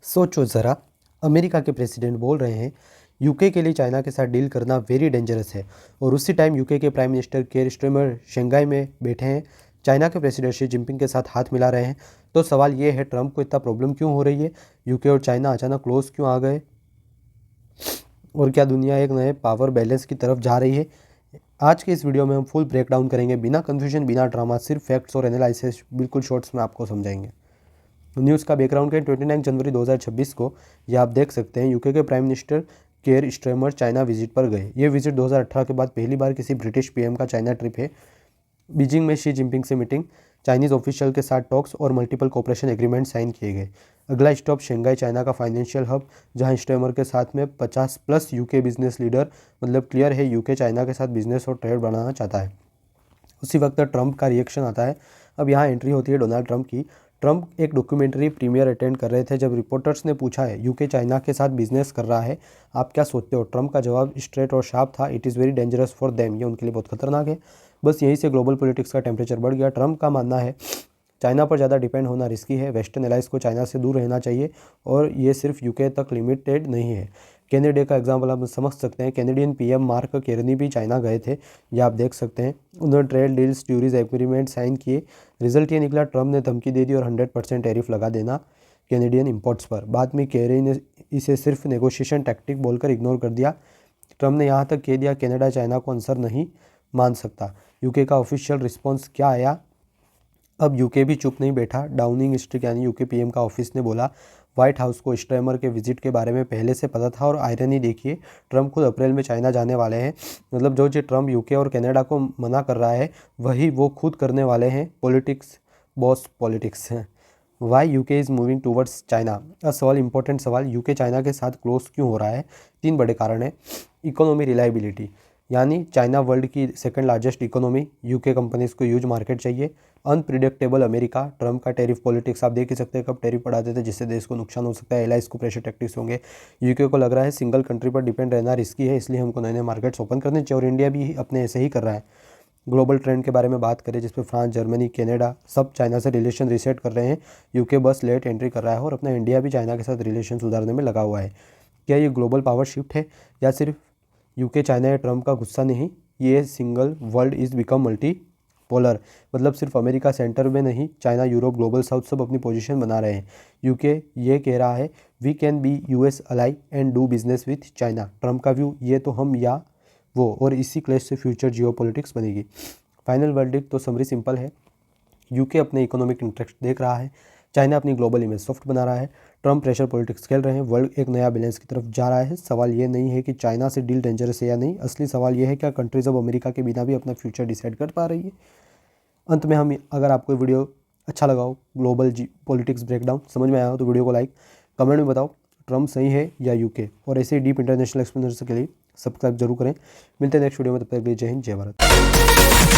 सोचो ज़रा, अमेरिका के प्रेसिडेंट बोल रहे हैं यूके के लिए चाइना के साथ डील करना वेरी डेंजरस है और उसी टाइम यूके के prime minister care Starmer Shanghai में बैठे हैं, चाइना के प्रेसिडेंट शी जिनपिंग के साथ हाथ मिला रहे हैं। तो सवाल ये है, ट्रंप को इतना प्रॉब्लम क्यों हो रही है? यूके और चाइना अचानक क्लोज क्यों आ गए? और क्या दुनिया एक नए पावर बैलेंस की तरफ जा रही है? आज के इस वीडियो में हम फुल ब्रेक डाउन करेंगे, बिना कन्फ्यूजन, बिना ड्रामा, सिर्फ फैक्ट्स और एनालिसिस बिल्कुल शॉर्ट्स में आपको समझाएंगे। न्यूज़ का बैकग्राउंड के 29 जनवरी 2026 को ये आप देख सकते हैं, यूके के prime minister care Starmer China visit पर गए। ये विजिट 2018 के बाद पहली बार किसी ब्रिटिश पीएम का चाइना ट्रिप है। बीजिंग में शी जिनपिंग से मीटिंग, चाइनीज़ ऑफिशियल के साथ टॉक्स और मल्टीपल कोऑपरेशन एग्रीमेंट साइन किए गए। अगला स्टॉप शंघाई, चाइना का फाइनेंशियल हब, जहां स्टारमर के साथ में 50+ यूके बिजनेस लीडर, मतलब क्लियर है यूके चाइना के साथ बिजनेस और ट्रेड बढ़ाना चाहता है। उसी वक्त ट्रंप का रिएक्शन आता है। अब यहाँ एंट्री होती है डोनाल्ड ट्रंप की। ट्रंप एक डॉक्यूमेंट्री प्रीमियर अटेंड कर रहे थे जब रिपोर्टर्स ने पूछा है यूके चाइना के साथ बिजनेस कर रहा है, आप क्या सोचते हो? ट्रंप का जवाब स्ट्रेट और शार्प था, it is very dangerous for them, ये उनके लिए बहुत खतरनाक है। बस यहीं से ग्लोबल पॉलिटिक्स का टेम्परेचर बढ़ गया। ट्रंप का मानना है चाइना पर ज़्यादा डिपेंड होना रिस्की है, वेस्टर्न एलाइज को चाइना से दूर रहना चाहिए और ये सिर्फ यूके तक लिमिटेड नहीं है। कैनेडा का एग्जाम्पल आप समझ सकते हैं, कैनेडियन पीएम मार्क कार्नी भी चाइना गए थे, ये आप देख सकते हैं। उन्होंने trade deals, tourism agreement sign किए। रिजल्ट ये निकला, ट्रंप ने धमकी दे दी और 100% टैरिफ लगा देना कैनेडियन इंपोर्ट्स पर। बाद में कैरी ने इसे सिर्फ नेगोशिएशन टैक्टिक बोलकर इग्नोर कर दिया। ट्रंप ने यहाँ तक कह दिया कनाडा चाइना को आंसर नहीं मान सकता। यूके का ऑफिशियल रिस्पॉन्स क्या आया? अब यूके भी चुप नहीं बैठा। डाउनिंग स्ट्रीट यानी यूके पीएम का ऑफिस ने बोला व्हाइट हाउस को स्टारमर के विजिट के बारे में पहले से पता था। और आयरनी देखिए, ट्रंप खुद अप्रैल में चाइना जाने वाले हैं। मतलब जो चीज़ ट्रंप यूके और कनाडा को मना कर रहा है वही वो खुद करने वाले हैं। पॉलिटिक्स बॉस पॉलिटिक्स है। Why UK is moving towards China? सवाल, इंपॉर्टेंट सवाल, यूके चाइना के साथ क्लोज क्यों हो रहा है? 3 बड़े कारण हैं। इकोनॉमी रिलायबिलिटी, यानी चाइना वर्ल्ड की second largest economy, UK companies को ह्यूज मार्केट चाहिए। अनप्रिडिक्टेबल अमेरिका, ट्रंप का टेरिफ पॉलिटिक्स आप देख ही सकते हैं, कब टेरिफ बढ़ा देते जिससे देश को नुकसान हो सकता है, एलाइज को प्रेशर टैक्टिक्स होंगे। यूके को लग रहा है सिंगल कंट्री पर डिपेंड रहना रिस्की है, इसलिए हमको नए नए मार्केट्स ओपन करने चाहिए। और इंडिया भी अपने ऐसे ही कर रहा है। ग्लोबल ट्रेंड के बारे में बात करें जिसपे फ्रांस, जर्मनी, कनाडा सब चाइना से रिलेशन रीसेट कर रहे हैं। यूके बस लेट एंट्री कर रहा है और अपना इंडिया भी चाइना के साथ रिलेशन सुधारने में लगा हुआ है। क्या ये ग्लोबल पावर शिफ्ट है या सिर्फ यूके चाइना या ट्रंप का गुस्सा? नहीं, ये single world is become multi polar, मतलब सिर्फ अमेरिका सेंटर में नहीं, चाइना, यूरोप, ग्लोबल साउथ सब अपनी पोजीशन बना रहे हैं। यूके ये कह रहा है we can be US ally and do business with China. Trump का व्यू ये तो हम या वो, और इसी क्लैश से फ्यूचर जियोपॉलिटिक्स बनेगी। फाइनल वर्डिक्ट तो समरी सिंपल है, यूके अपने इकोनॉमिक इंटरेस्ट देख रहा है, चाइना अपनी ग्लोबल इमेज सॉफ्ट बना रहा है, ट्रंप प्रेशर पॉलिटिक्स खेल रहे हैं, वर्ल्ड एक नया बैलेंस की तरफ जा रहा है। सवाल ये नहीं है कि चाइना से डील डेंजरस है या नहीं, असली सवाल ये है क्या कंट्रीज अब अमेरिका के बिना भी अपना फ्यूचर डिसाइड कर पा रही है। अंत में हम, अगर आपको वीडियो अच्छा लगा हो, ग्लोबल पॉलिटिक्स ब्रेकडाउन समझ में आया हो तो वीडियो को लाइक, कमेंट में बताओ ट्रंप सही है या यूके, और ऐसे ही डीप इंटरनेशनल एक्सप्लेनेशन के लिए सब्सक्राइब जरूर करें। मिलते हैं नेक्स्ट वीडियो में, तब तक के लिए जय हिंद, जय भारत।